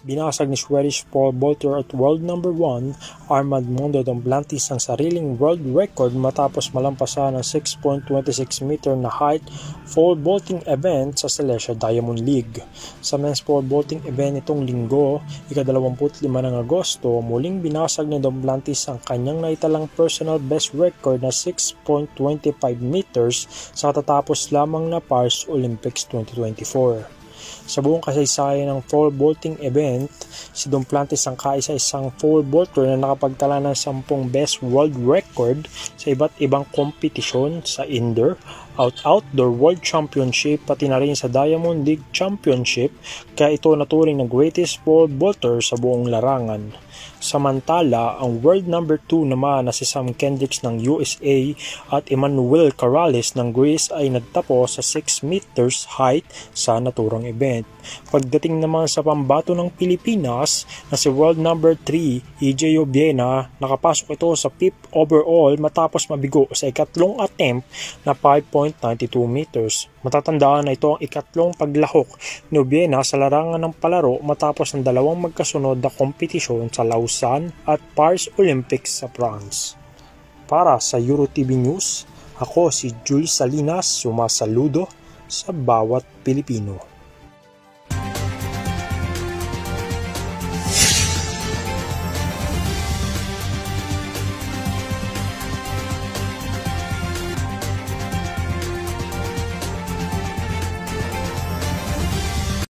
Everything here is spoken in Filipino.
Binasag ni Swedish pole vaulter at world number 1 Armand Mondo Duplantis ang sariling world record matapos malampasan ang 6.26 meter na height pole vaulting event sa Silesia Diamond League. Sa men's pole vaulting event itong linggo, ika-25 ng Agosto, muling binasag ni Duplantis ang kanyang naitalang personal best record na 6.25 meters sa katatapos lamang na Paris Olympics 2024. Sa buong kasaysayan ng pole vaulting event, si Duplantis ang kaisa-isang pole vaulter na nakapagtala ng 10 best world record sa iba't ibang kompetisyon sa indoor, outdoor world championship pati na rin sa Diamond League Championship, kaya ito naturing na greatest pole vaulter sa buong larangan. Samantala, ang world number 2 naman na si Sam Kendricks ng USA at Emmanuel Corrales ng Greece ay nagtapos sa 6 meters height sa naturang event. Pagdating naman sa pambato ng Pilipinas na si world number 3 EJ Obiena, nakapasok ito sa 5th overall matapos mabigo sa ikatlong attempt na 5.92 meters. Matatandaan na ito ang ikatlong paglahok ni Obiena sa larangan ng palaro matapos ng dalawang magkasunod na kompetisyon sa Lausanne at Paris Olympics sa France. Para sa EuroTV News, ako si Jules Salinas, sumasaludo sa bawat Pilipino.